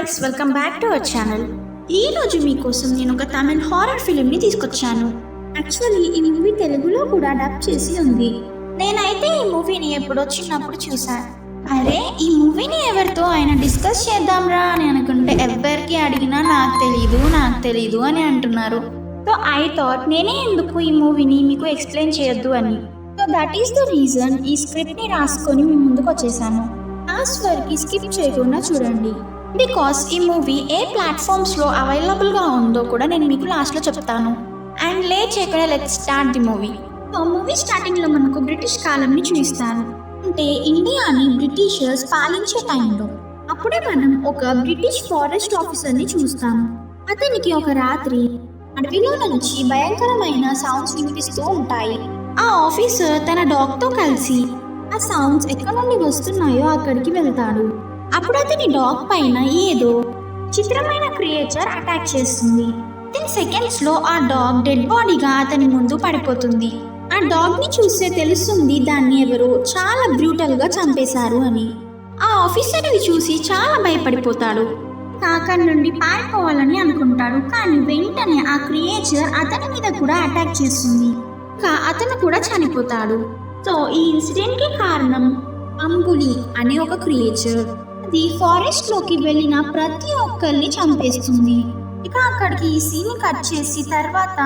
Guys, welcome back to our channel. ఈ రోజు మీకోసం నేను ఒక తమిళ్ హారర్ ఫిలింని తీసుకొచ్చాను. యాక్చువల్లీ ఈ మూవీ తెలుగులో కూడా డబ్ చేసి ఉంది. నేనైతే ఈ మూవీని ఎప్పుడో చిన్నప్పుడు చూసాను. అరే, ఈ మూవీని ఎవరితో అయినా డిస్కస్ చేద్దాంరా అని అనుకుంటే ఎవరికి అడిగినా నాకు తెలీదు అని అంటున్నారు. సో ఐ థాట్ నేనే ఎందుకు ఈ మూవీని మీకు ఎక్స్ప్లెయిన్ చేయొద్దు అని. So that is the reason ఈ స్క్రిప్ట్ని రాసుకొని మీ ముందుకు వచ్చేసాను. లాస్ట్ వరకు స్కిప్ చేయకుండా చూడండి, బికాస్ ఈ మూవీ ఏ ప్లాట్ఫామ్స్లో అవైలబుల్గా ఉందో కూడా నేను మీకు లాస్ట్లో చెప్తాను. అండ్ లేట్ చేయకుండా let's start the movie. Movie స్టార్టింగ్లో మనకు బ్రిటిష్ కాలంని చూపిస్తాను. అంటే ఇండియాని బ్రిటిషర్స్ పాలించే టైంలో. అప్పుడే మనం ఒక బ్రిటిష్ ఫారెస్ట్ ఆఫీసర్ని చూస్తాము. అతనికి ఒక రాత్రి అడవిలో నుంచి భయంకరమైన సౌండ్స్ వినిపిస్తూ ఉంటాయి. ఆ ఆఫీసర్ తన డాగ్తో కలిసి ఆ సౌండ్స్ ఎక్కడి నుండి వస్తున్నాయో అక్కడికి వెళ్తాడు. అప్పుడు అతని డాగ్ పైన ఏదో చిత్రమైన క్రియేచర్ అటాక్ చేస్తుంది. 10 సెకండ్స్లో ఆ డాగ్ డెడ్ బాడీగా అతని ముందు పడిపోతుంది. ఆ డాగ్ని చూస్తే తెలుస్తుంది దాన్ని ఎవరో చాలా బ్రూటల్గా చంపేశారు అని. ఆ ఆఫీసర్ ఇది చూసి చాలా భయపడిపోతాడు. అక్కడి నుండి పారిపోవాలని అనుకుంటాడు. కానీ వెంటనే ఆ క్రియేచర్ అతని మీద కూడా అటాక్ చేస్తుంది. ఇంకా అతను కూడా చనిపోతాడు. సో ఈ ఇన్సిడెంట్కి కారణం అంబులి అనే ఒక క్రియేచర్. అది ఫారెస్ట్ లోకి వెళ్ళిన ప్రతి ఒక్కరిని చంపేస్తుంది. ఇక అక్కడికి ఈ సీన్ కట్ చేసి తర్వాత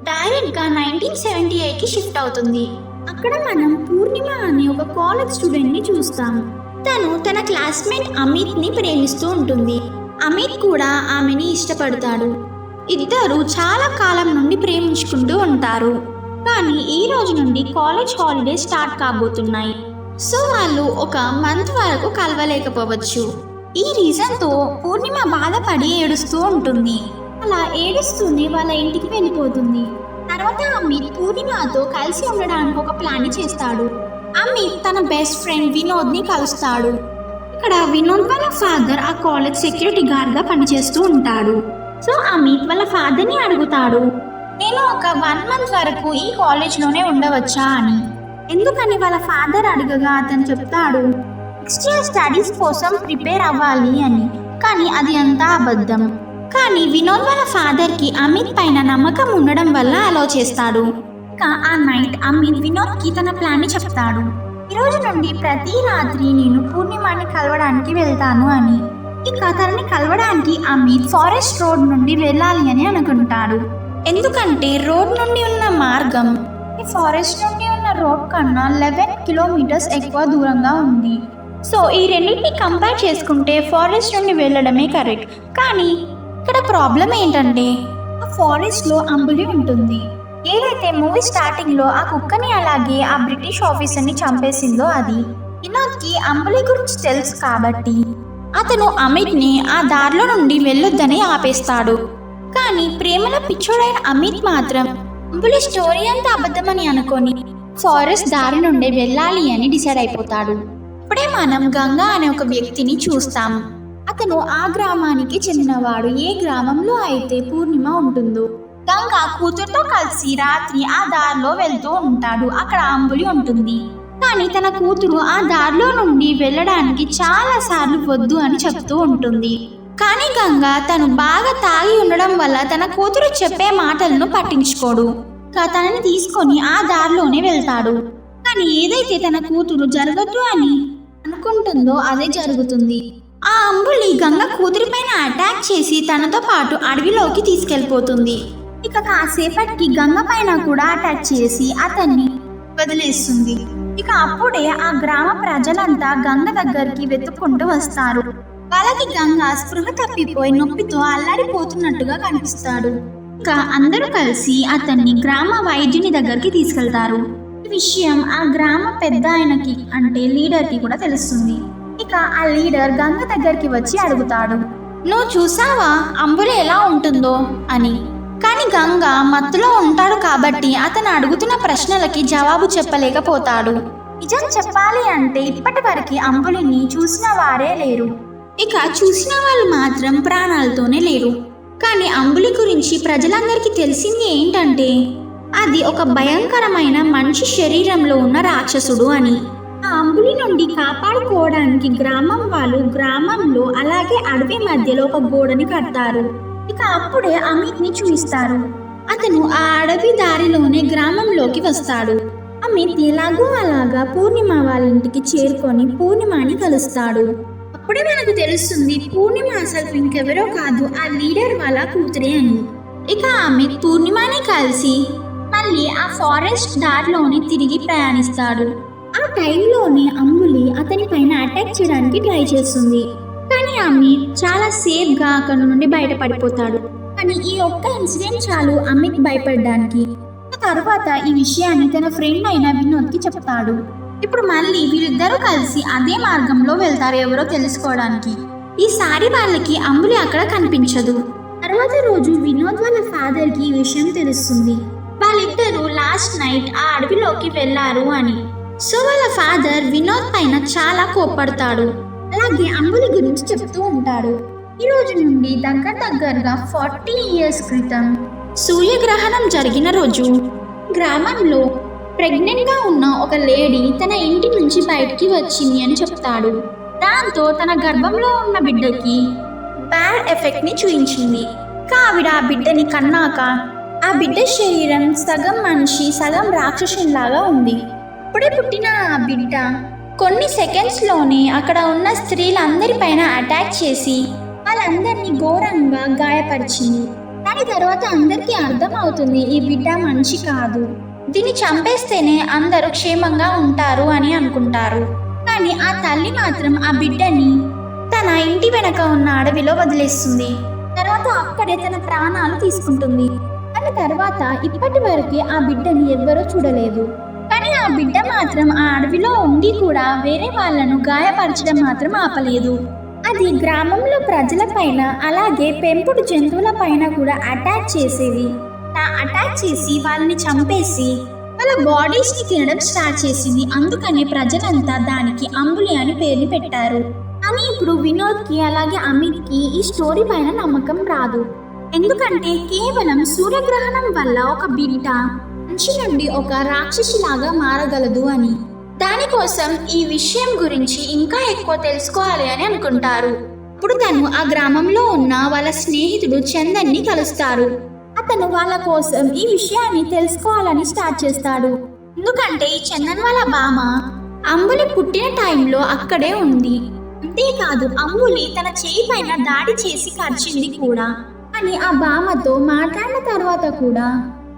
డైరెక్ట్ గా 1978కి షిఫ్ట్ అవుతుంది. అక్కడ మనం పూర్ణిమ అనే ఒక కాలేజ్ స్టూడెంట్ ని చూస్తాం. తను తన క్లాస్మేట్ అమిత్ ని ప్రేమిస్తూ ఉంటుంది. అమిత్ కూడా ఆమెని ఇష్టపడతాడు. ఇద్దరు చాలా కాలం నుండి ప్రేమించుకుంటూ ఉంటారు. కానీ ఈ రోజు నుండి కాలేజ్ హాలిడే స్టార్ట్ కాబోతున్నాయి. సో వాళ్ళు ఒక మంత్ వరకు కలవలేకపోవచ్చు. ఈ రీజన్తో పూర్ణిమ బాధపడి ఏడుస్తూ ఉంటుంది. అలా ఏడుస్తూనే వాళ్ళ ఇంటికి వెళ్ళిపోతుంది. తర్వాత అమిత్ పూర్ణిమతో కలిసి ఉండడానికి ఒక ప్లాన్ చేస్తాడు. అమిత్ తన బెస్ట్ ఫ్రెండ్ వినోద్ ని కలుస్తాడు. ఇక్కడ వినోద్ వాళ్ళ ఫాదర్ ఆ కాలేజ్ సెక్యూరిటీ గార్డ్ గా పనిచేస్తూ ఉంటాడు. సో అమిత్ వాళ్ళ ఫాదర్ ని అడుగుతాడు, నేను ఒక 1 మంత్ వరకు ఈ కాలేజ్లోనే ఉండవచ్చా అని. ఎందుకని వాళ్ళ ఫాదర్ అడగగా అతను చెప్తాడు, నెక్స్ట్ ఇయర్ స్టడీస్ కోసం ప్రిపేర్ అవ్వాలి అని. కానీ అది అంతా అబద్ధం. కానీ వినోద్ వాళ్ళ ఫాదర్కి అమిత్ పైన నమ్మకం ఉండడం వల్ల అలో చేస్తాడు. ఇక ఆ నైట్ అమిత్ వినోద్కి తన ప్లాన్ని చెప్తాడు. ఈ రోజు నుండి ప్రతి రాత్రి నేను పూర్ణిమని కలవడానికి వెళ్తాను అని. ఇక తనని కలవడానికి అమిత్ ఫారెస్ట్ రోడ్ నుండి వెళ్ళాలి అని అనుకుంటాడు. ఎందుకంటే రోడ్ నుండి ఉన్న మార్గం ఈ ఫారెస్ట్ నుండి ఉన్న రోడ్ కన్నా 11 కిలోమీటర్స్ ఎక్కువ దూరంగా ఉంది. సో ఈ రెండింటిని కంపేర్ చేసుకుంటే ఫారెస్ట్ నుండి వెళ్ళడమే కరెక్ట్. కానీ ఇక్కడ ప్రాబ్లం ఏంటంటే ఆ ఫారెస్ట్లో అంబులి ఉంటుంది. ఏదైతే మూవీ స్టార్టింగ్లో ఆ కుక్కని అలాగే ఆ బ్రిటిష్ ఆఫీసర్ని చంపేసిందో అది. వినోద్కి అంబులి గురించి తెలుసు కాబట్టి అతను అమిత్ని ఆ దారిలో నుండి వెళ్ళొద్దని ఆపేస్తాడు. కానీ ప్రేమలో పిచ్చోడైన అమిత్ మాత్రం అంబులి స్టోరీ అంతా అబద్ధమని అనుకొని ఫారెస్ట్ దారి నుండి వెళ్ళాలి అని డిసైడ్ అయిపోతాడు. ఇప్పుడే మనం గంగా అనే ఒక వ్యక్తిని చూస్తాం. అతను ఆ గ్రామానికి చెందినవాడు. ఏ గ్రామంలో అయితే పూర్ణిమ ఉంటుందో గంగా కూతురుతో కలిసి రాత్రి ఆ దారిలో వెళ్తూ ఉంటాడు. అక్కడ అంబులి ఉంటుంది. కానీ తన కూతురు ఆ దారిలో నుండి వెళ్ళడానికి చాలా సార్లు వద్దు అని చెప్తూ ఉంటుంది. కానీ గంగా తను బాగా తాగి ఉండడం వల్ల తన కూతురు చెప్పే మాటలను పట్టించుకోడు. తనని తీసుకొని ఆ దారిలోనే వెళ్తాడు. కానీ ఏదైతే తన కూతురు జరగద్దు అని అనుకుంటుందో అదే జరుగుతుంది. ఆ అంబులి గంగ కూతురి పైన అటాక్ చేసి తనతో పాటు అడవిలోకి తీసుకెళ్లిపోతుంది. ఇక కాసేపటికి గంగ పైన కూడా అటాక్ చేసి అతన్ని వదిలేస్తుంది. ఇక అప్పుడే ఆ గ్రామ ప్రజలంతా గంగ దగ్గరికి వెతుక్కుంటూ వస్తారు. వాళ్ళకి గంగ స్పృహ తప్పిపోయి నొప్పితో అల్లాడిపోతున్నట్టుగా కనిపిస్తాడు. ఇక అందరూ కలిసి అతన్ని గ్రామ వైద్యుని దగ్గరికి తీసుకెళ్తారు. ఈ విషయం ఆ గ్రామ పెద్ద ఆయనకి అంటే లీడర్కి కూడా తెలుస్తుంది. ఇక ఆ లీడర్ గంగ దగ్గరికి వచ్చి అడుగుతాడు, నువ్వు చూసావా అంబులి ఎలా ఉంటుందో అని. కానీ గంగ మత్తులో ఉంటాడు కాబట్టి అతను అడుగుతున్న ప్రశ్నలకి జవాబు చెప్పలేకపోతాడు. నిజం చెప్పాలి అంటే ఇప్పటి వరకు అంబులిని చూసిన వారే లేరు. ఇక చూసిన వాళ్ళు మాత్రం ప్రాణాలతోనే లేరు. కానీ అంబులి గురించి ప్రజలందరికీ తెలిసింది ఏంటంటే అది ఒక భయంకరమైన మనిషి శరీరంలో ఉన్న రాక్షసుడు అని. ఆ అంబులి నుండి కాపాడుకోవడానికి గ్రామం వాళ్ళు గ్రామంలో అలాగే అడవి మధ్యలో ఒక గోడని కడతారు. ఇక అప్పుడే అమిత్ ని చూపిస్తారు. అతను ఆ అడవి దారిలోనే గ్రామంలోకి వస్తాడు. అమిత్ ఎలాగో అలాగా పూర్ణిమ వాళ్ళ ఇంటికి చేరుకొని పూర్ణిమని కలుస్తాడు. అప్పుడే మనకు తెలుస్తుంది పూర్ణిమ అసలు ఇంకెవరో కాదు, ఆ లీడర్ వాళ్ళ కూతురే అని. ఇక అమిత్ పూర్ణిమని కలిసి మళ్ళీ ఆ ఫారెస్ట్ దారిలోనే తిరిగి ప్రయాణిస్తాడు. ఆ టైంలోనే అంబులి అతని పైన అటాక్ చేయడానికి ట్రై చేస్తుంది. కానీ అమిత్ చాలా సేఫ్ గా అక్కడ నుండి బయటపడిపోతాడు. కానీ ఈ ఒక్క ఇన్సిడెంట్ చాలు అమిత్ భయపడడానికి. తర్వాత ఈ విషయాన్ని తన ఫ్రెండ్ అయిన వినోద్ కి చెప్తాడు. ఇప్పుడు మళ్ళీ వీళ్ళిద్దరూ కలిసి అదే మార్గంలో వెళ్తారు ఎవరో తెలుసుకోవడానికి. ఈసారి వాళ్ళకి అంబులి అక్కడ కనిపించదు. తర్వాత రోజు వినోద్ వాళ్ళ ఫాదర్ కి ఈ విషయం తెలుస్తుంది. వాళ్ళిద్దరూ లాస్ట్ నైట్ ఆ అడవిలోకి వెళ్లారు అని. సో వాళ్ళ ఫాదర్ వినోద్ పైన చాలా కోప్పడతాడు. అలాగే అంబులి గురించి చెప్తూ ఉంటాడు. ఈ రోజు నుండి దగ్గరగా 40 years క్రితం సూర్యగ్రహణం జరిగిన రోజు గ్రామంలో ప్రెగ్నెంట్ గా ఉన్న ఒక లేడీ తన ఇంటి నుంచి బయటికి వచ్చింది అని చెప్తాడు. దాంతో తన గర్భంలో ఉన్న బిడ్డకి బ్యాడ్ ఎఫెక్ట్ ని చూయించింది. ఆవిడ ఆ బిడ్డని కన్నాక ఆ బిడ్డ శరీరం సగం మనిషి సగం రాక్షసులాగా ఉంది. అప్పుడే పుట్టిన ఆ బిడ్డ కొన్ని సెకండ్స్ లోనే అక్కడ ఉన్న స్త్రీలందరిపైన అటాక్ చేసి వాళ్ళందరినీ ఘోరంగా గాయపరిచింది. దాని తర్వాత అందరికీ అర్థం అవుతుంది ఈ బిడ్డ మనిషి కాదు, దీన్ని చంపేస్తేనే అందరూ క్షేమంగా ఉంటారు అని అనుకుంటారు. కానీ ఆ తల్లి మాత్రం ఆ బిడ్డని తన ఇంటి వెనక ఉన్న అడవిలో వదిలేస్తుంది. తర్వాత అక్కడే తన ప్రాణాలు తీసుకుంటుంది. దాని తర్వాత ఇప్పటి వరకు ఆ బిడ్డని ఎవ్వరూ చూడలేదు. కానీ ఆ బిడ్డ మాత్రం ఆ అడవిలో ఉండి కూడా వేరే వాళ్ళను గాయపరచడం మాత్రం ఆపలేదు. అది గ్రామంలో ప్రజల పైన అలాగే పెంపుడు జంతువుల పైన కూడా అటాక్ చేసేది. అటాక్ చేసి వాళ్ళని చంపేసి వాళ్ళ బాడీస్ ని తినడం స్టార్ట్ చేసింది. అందుకనే ప్రజలంతా దానికి అంబులి అని పేరుని పెట్టారు. కానీ ఇప్పుడు వినోద్ కి అలాగే అమిత్ కి ఈ స్టోరీ పైన నమ్మకం రాదు. ఎందుకంటే కేవలం సూర్యగ్రహణం వల్ల ఒక బిడ్డ మనిషి నుండి ఒక రాక్షసిలాగా మారగలదు అని. దానికోసం ఈ విషయం గురించి ఇంకా ఎక్కువ తెలుసుకోవాలి అని అనుకుంటారు. ఇప్పుడు తను ఆ గ్రామంలో ఉన్న వాళ్ళ స్నేహితుడు చందన్ ని కలుస్తారు. అతను వాళ్ళ కోసం ఈ విషయాన్ని తెలుసుకోవాలని స్టార్ట్ చేస్తాడు. ఎందుకంటే ఈ చందన్ వాళ్ళ బామ అంబులి పుట్టిన టైంలో అక్కడే ఉంది. అంతేకాదు అంబులి తన చేయి పైన దాడి చేసి కరిచింది కూడా. అని ఆ బామతో మాట్లాడిన తర్వాత కూడా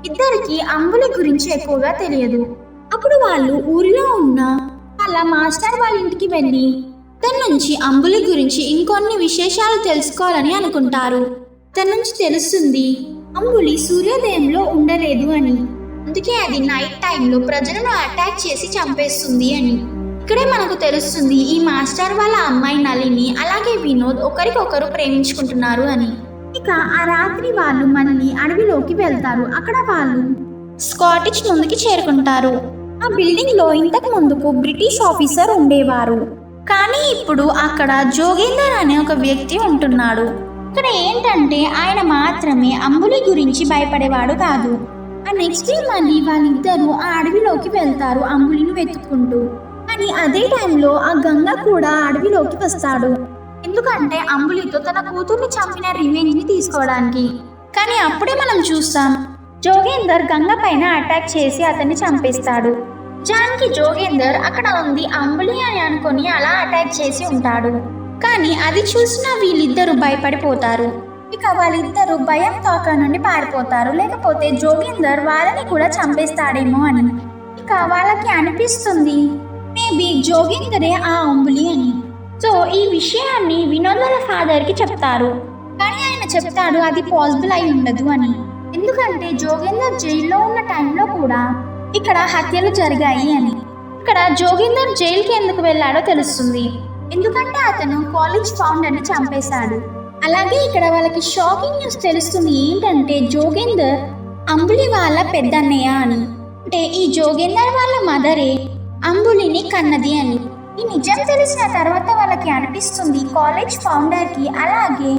ఇద్దరికి అంబులి గురించి ఎక్కువగా తెలియదు. అప్పుడు వాళ్ళు ఊరిలో ఉన్న వాళ్ళ మాస్టర్ వాళ్ళ ఇంటికి వెళ్ళి తన నుంచి అంబులి గురించి ఇంకొన్ని విశేషాలు తెలుసుకోవాలని అనుకుంటారు. తన నుంచి తెలుస్తుంది అంబులి సూర్యోదయంలో ఉండలేదు అని. అందుకే అది నైట్ టైంలో ప్రజలను అటాక్ చేసి చంపేస్తుంది అని. ఇక్కడే మనకు తెలుస్తుంది ఈ మాస్టర్ వాళ్ళ అమ్మాయి నళిని అలాగే వినోద్ ఒకరికొకరు ప్రేమించుకుంటున్నారు అని. ఇక ఆ రాత్రి వాళ్ళు మళ్ళీ అడవిలోకి వెళ్తారు. అక్కడ వాళ్ళు స్కాటిష్ ముందుకి చేరుకుంటారు. ఆ బిల్డింగ్ లో ఇంతకు ముందుకు బ్రిటిష్ ఆఫీసర్ ఉండేవారు. కానీ ఇప్పుడు అక్కడ జోగేందర్ అనే ఒక వ్యక్తి ఉంటున్నాడు. ఇక్కడ ఏంటంటే ఆయన మాత్రమే అంబులి గురించి భయపడేవాడు కాదు. ఆ నెక్స్ట్ డే మళ్ళీ వాళ్ళిద్దరూ ఆ అడవిలోకి వెళ్తారు అంబులిని వెతుక్కుంటూ. కానీ అదే టైంలో ఆ గంగ కూడా అడవిలోకి వస్తాడు. ఎందుకంటే అంబులితో తన కూతుర్ని చంపిన రివెంజ్ ని తీసుకోవడానికి. కానీ అప్పుడే మనం చూస్తాం జోగేందర్ గంగ పైన అటాక్ చేసి అతన్ని చంపేస్తాడు. జాన్కి జోగేందర్ అక్కడ ఉంది అంబులి అని అనుకొని అలా అటాక్ చేసి ఉంటాడు. కానీ అది చూసిన వీళ్ళిద్దరూ భయపడిపోతారు. ఇక వాళ్ళిద్దరూ భయంతో అక్కడ నుండి పారిపోతారు. లేకపోతే జోగేందర్ వాళ్ళని కూడా చంపేస్తాడేమో అని. ఇక వాళ్ళకి అనిపిస్తుంది మేబీ జోగేందరే ఆ అంబులి అని. సో ఈ విషయాన్ని వినోద్ వాళ్ళ ఫాదర్ కి చెప్తారు. కానీ ఆయన చెప్తాడు అది పాసిబుల్ అయి ఉండదు అని. ఎందుకంటే జోగేందర్ జైల్లో ఉన్న టైంలో కూడా ఇక్కడ హత్యలు జరిగాయి అని. ఇక్కడ జోగేందర్ జైలుకి ఎందుకు వెళ్ళాడో తెలుస్తుంది. ఎందుకంటే అతను కాలేజ్ ఫౌండర్ ని చంపేశాడు. అలాగే ఇక్కడ వాళ్ళకి షాకింగ్ న్యూస్ తెలుస్తుంది ఏంటంటే జోగేందర్ అంబులి వాళ్ళ పెద్దన్నయ్య అని. అంటే ఈ జోగేందర్ వాళ్ళ మదరే అంబులిని కన్నది అని. ఈ నిజం తెలిసిన తర్వాత వాళ్ళకి అనిపిస్తుంది కాలేజ్ ఫౌండర్ కి అలాగే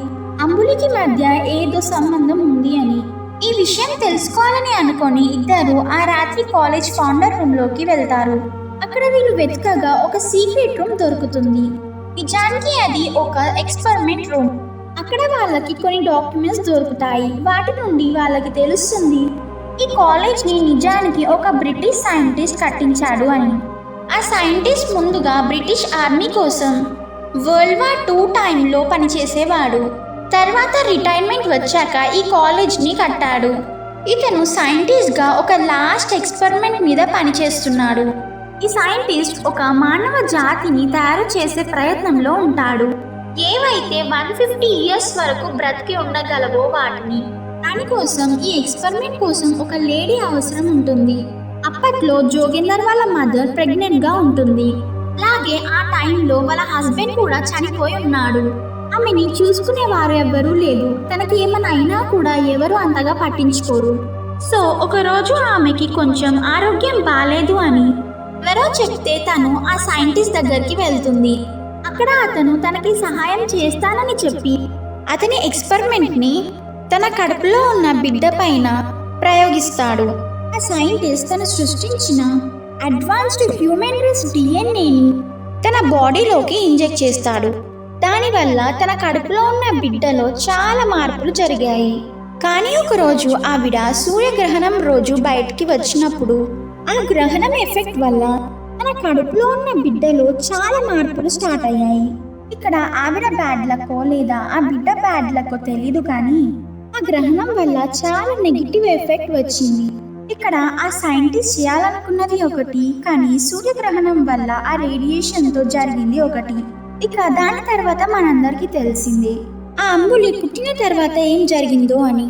అంబులికి మధ్య ఏదో సంబంధం ఉంది అని. ఈ విషయం తెలుసుకోవాలని అనుకొని ఇద్దరు ఆ రాత్రి కాలేజ్ ఫౌండర్ రూమ్ లోకి వెళ్తారు. అక్కడ వీళ్ళు వెతకగా ఒక సీక్రెట్ రూమ్ దొరుకుతుంది. నిజానికి అది ఒక ఎక్స్పెరిమెంట్ రూమ్. అక్కడ వాళ్ళకి కొన్ని డాక్యుమెంట్స్ దొరుకుతాయి. వాటి నుండి వాళ్ళకి తెలుస్తుంది ఈ కాలేజ్ ని నిజానికి ఒక బ్రిటిష్ సైంటిస్ట్ కట్టించాడు అని. ఆ సైంటిస్ట్ ముందుగా బ్రిటిష్ ఆర్మీ కోసం వరల్డ్ వార్ 2 టైంలో పనిచేసేవాడు. తర్వాత రిటైర్మెంట్ వచ్చాక ఈ కాలేజ్ ని కట్టాడు. ఇతను సైంటిస్ట్ గా ఒక లాస్ట్ ఎక్స్పెరిమెంట్ మీద పనిచేస్తున్నాడు. ఈ సైంటిస్ట్ ఒక మానవ జాతిని తయారు చేసే ప్రయత్నంలో ఉంటాడు. ఏవైతే 150 ఇయర్స్ వరకు బ్రతికి ఉండగలవో వాటిని. దానికోసం ఈ ఎక్స్పెరిమెంట్ కోసం ఒక లేడీ అవసరం ఉంటుంది. అప్పట్లో జోగేందర్ వాళ్ళ మదర్ ప్రెగ్నెంట్ గా ఉంటుంది. అలాగే ఆ టైంలో వాళ్ళ హస్బెండ్ కూడా చనిపోయి ఉన్నాడు. ఆమెని చూసుకునే వారు ఎవ్వరూ లేదు. తనకి ఏమైనా అయినా కూడా ఎవరు అంతగా పట్టించుకోరు. సో ఒక రోజు ఆమెకి కొంచెం ఆరోగ్యం బాలేదు అని ఎవరో చెప్తే తను ఆ సైంటిస్ట్ దగ్గరికి వెళ్తుంది. అక్కడ అతను తనకి సహాయం చేస్తానని చెప్పి అతని ఎక్స్పెరిమెంట్ ని తన కడుపులో ఉన్న బిడ్డ పైన ప్రయోగిస్తాడు. ఆ సైంటిస్ట్ తను సృష్టించిన అడ్వాన్స్డ్ హ్యూమన్ రేస్ డిఎన్ఏని తన బాడీలోకి ఇంజెక్ట్ చేస్తాడు. దానివల్ల తన కడుపులో ఉన్న బిడ్డలో చాలా మార్పులు జరిగాయి. కానీ ఒక రోజు ఆవిడ సూర్యగ్రహణం రోజు బయటికి వచ్చినప్పుడు ఆ గ్రహణం ఎఫెక్ట్ వల్ల తన కడుపులో ఉన్న బిడ్డలో చాలా మార్పులు స్టార్ట్ అయ్యాయి. ఇక్కడ ఆవిడ బ్యాడ్ లక్కో లేదా ఆ బిడ్డ బ్యాడ్ లక్కో తెలీదు, కానీ ఆ గ్రహణం వల్ల చాలా నెగిటివ్ ఎఫెక్ట్ వచ్చింది. ఇక్కడ ఆ సైంటిస్ట్ చేయాలనుకున్నది ఒకటి, కానీ సూర్యగ్రహణం వల్ల ఆ రేడియేషన్ తో జరిగింది ఒకటి. ఇక దాని తర్వాత మనందరికీ తెలిసిందే ఆ అంబులి పుట్టిన తర్వాత ఏం జరిగిందో అని.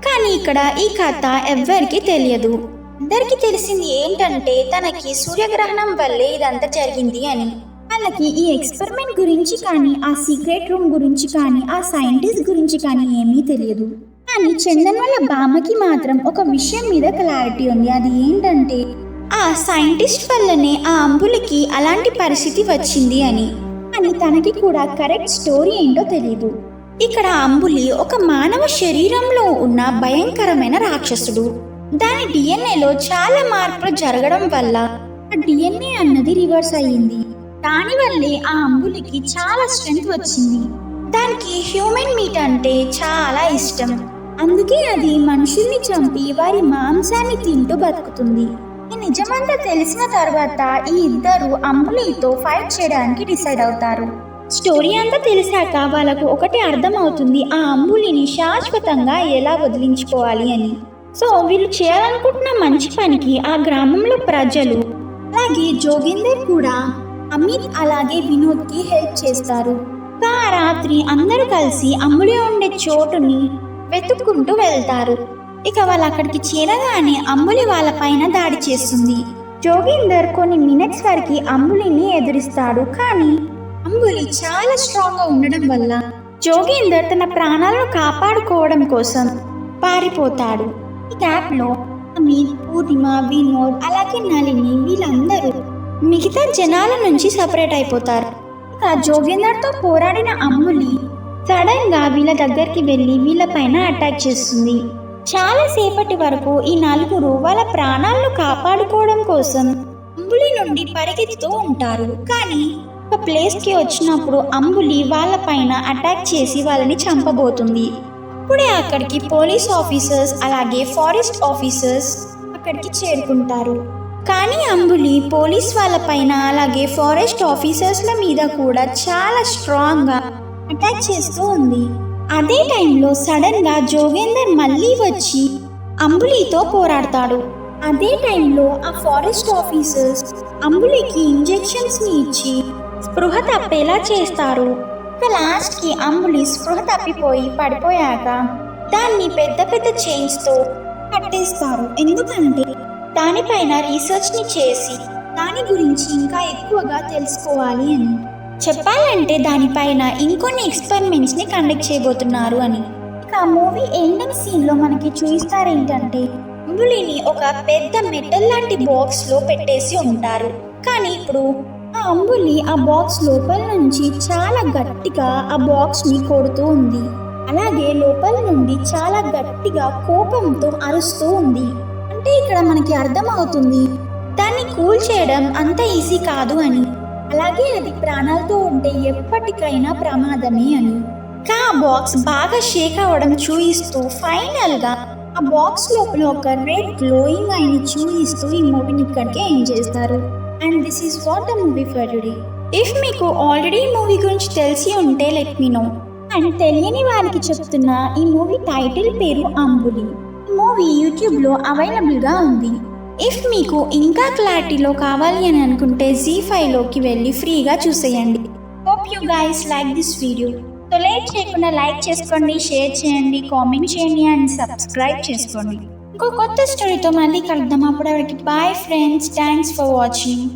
కానీ ఇక్కడ ఈ కథ ఎవ్వరికి తెలియదు. అందరికి తెలిసింది ఏంటంటే తనకి సూర్యగ్రహణం వల్లే ఇదంతా జరిగింది అని. వాళ్ళకి ఈ ఎక్స్పెరిమెంట్ గురించి కానీ, ఆ సీక్రెట్ రూమ్ గురించి కానీ, ఆ సైంటిస్ట్ గురించి కానీ ఏమీ తెలియదు. కానీ చందన్ వాళ్ళ బామ్మకి మాత్రం ఒక విషయం మీద క్లారిటీ ఉంది. అది ఏంటంటే ఆ సైంటిస్ట్ వల్లనే ఆ అంబులికి అలాంటి పరిస్థితి వచ్చింది అని. కానీ తనకి కూడా కరెక్ట్ స్టోరీ ఏంటో తెలియదు. ఇక్కడ అంబులి ఒక మానవ శరీరంలో ఉన్న భయంకరమైన రాక్షసుడు. దాని డిఎన్ఏలో చాలా మార్పులు జరగడం వల్ల ఆ డిఎన్ఏ అన్నది రివర్స్ అయ్యింది. దానివల్లే ఆ అంబులికి చాలా స్ట్రెంగ్త్ వచ్చింది. దానికి హ్యూమన్ మీట్ అంటే చాలా ఇష్టం. అందుకే అది మనుషుల్ని చంపి వారి మాంసాన్ని తింటూ బతుకుతుంది. ఈ నిజమంతా తెలిసిన తర్వాత ఈ ఇద్దరు అంబులితో ఫైట్ చేయడానికి డిసైడ్ అవుతారు. స్టోరీ అంతా తెలిసాక వాళ్ళకు ఒకటి అర్థం అవుతుంది, ఆ అంబులిని శాశ్వతంగా ఎలా వదిలించుకోవాలి అని. సో వీళ్ళు చేయాలనుకుంటున్న మంచి పనికి ఆ గ్రామంలో ప్రజలు అలాగే జోగేందర్ కూడా అమిత్ అలాగే వినోద్ కి హెల్ప్ చేస్తారు. ఆ రాత్రి అందరూ కలిసి అంబులి ఉండే చోటుని వెతుక్కుంటూ వెళ్తారు. ఇక వాళ్ళు అక్కడికి చేరగానే అంబులి వాళ్ళ పైన దాడి చేస్తుంది. జోగేందర్ కొన్ని మినిట్స్ వరకు అంబులిని ఎదురిస్తాడు. కానీ అంబులి చాలా స్ట్రాంగ్ గా ఉండడం వల్ల జోగేందర్ తన ప్రాణాలను కాపాడుకోవడం కోసం పారిపోతాడు. ఈ గ్యాప్ లో అమిత్, పూర్ణిమ, వినోద్ అలాగే నళిని వీళ్ళందరూ మిగతా జనాల నుంచి సపరేట్ అయిపోతారు. ఇక జోగేందర్ తో పోరాడిన అంబులి సడన్ గా వీళ్ళ దగ్గరికి వెళ్ళి వీళ్ళ పైన అటాక్ చేస్తుంది. చాలా సేపటి వరకు ఈ నలుగురు వాళ్ళ ప్రాణాలను కాపాడుకోవడం కోసం అంబులి నుండి పరిగెత్తుతూ ఉంటారు. కానీ ఒక ప్లేస్ కి వచ్చినప్పుడు అంబులి వాళ్ళ పైన అటాక్ చేసి వాళ్ళని చంపబోతుంది. అప్పుడే అక్కడికి పోలీస్ ఆఫీసర్స్ అలాగే ఫారెస్ట్ ఆఫీసర్స్ అక్కడికి చేరుకుంటారు. కానీ అంబులి పోలీస్ వాళ్ళ పైన అలాగే ఫారెస్ట్ ఆఫీసర్స్ల మీద కూడా చాలా స్ట్రాంగ్ గా అటాక్ చేస్తూ ఉంది. అదే టైంలో సడన్ గా జోగేందర్ మళ్ళీ వచ్చి అంబులితో పోరాడతాడు. అదే టైంలో ఆ ఫారెస్ట్ ఆఫీసర్స్ అంబులికి ఇంజెక్షన్స్ ని ఇచ్చి స్పృహ తప్పేలా చేస్తారు. లాస్ట్ కి అంబులి స్పృహ తప్పిపోయి పడిపోయాక దాన్ని పెద్ద పెద్ద చైన్స్ తో కట్టేస్తారు. ఎందుకంటే దానిపైన రీసెర్చ్ ని చేసి దాని గురించి ఇంకా ఎక్కువగా తెలుసుకోవాలి అని. చెప్పాలంటే దానిపైన ఇంకొన్ని ఎక్స్పెరిమెంట్స్ ని కండక్ట్ చేయబోతున్నారు అని. ఇక మూవీ ఎండింగ్ సీన్ లో మనకి చూపిస్తారు ఏంటంటే అంబులిని ఒక పెద్ద మెటల్ లాంటి బాక్స్ లో పెట్టేసి ఉంటారు. కానీ ఇప్పుడు ఆ అంబులి ఆ బాక్స్ లోపల నుంచి చాలా గట్టిగా ఆ బాక్స్ ని కొడుతూ ఉంది. అలాగే లోపల నుండి చాలా గట్టిగా కోపంతో అరుస్తూ ఉంది. అంటే ఇక్కడ మనకి అర్థం అవుతుంది దాన్ని దాన్ని కూల్ చేయడం అంత ఈజీ కాదు అని, అలాగే అది ప్రాణాలతో ఉంటే ఎప్పటికైనా ప్రమాదమే అని. ఆ బాక్స్ బాగా షేక్ అవ్వడం చూయిస్తూ ఫైనల్గా ఆ బాక్స్ లోపల ఒక రెడ్ గ్లోయింగ్ అయిన చూయిస్తూ ఈ మూవీని ఇక్కడికే ఎండ్ చేస్తారు. And this is what the movie for today. If మీకు ఆల్రెడీ మూవీ గురించి తెలిసి ఉంటే లెట్ మీ నో. అండ్ తెలియని వారికి చెప్తున్నా, ఈ మూవీ టైటిల్ పేరు అంబులి. ఈ మూవీ యూట్యూబ్లో అవైలబుల్గా ఉంది. ఇఫ్ మీకు ఇంకా క్లారిటీలో కావాలి అని అనుకుంటే Z5లోకి వెళ్ళి ఫ్రీగా చూసేయండి. Hope you guys like this video. So late చేయకుండా లైక్ చేసుకోండి, షేర్ చేయండి, కామెంట్ చేయండి అండ్ సబ్స్క్రైబ్ చేసుకోండి. ఇంకో కొత్త స్టోరీతో మళ్ళీ కలుద్దాం. అప్పటివరకు bye friends, thanks for watching.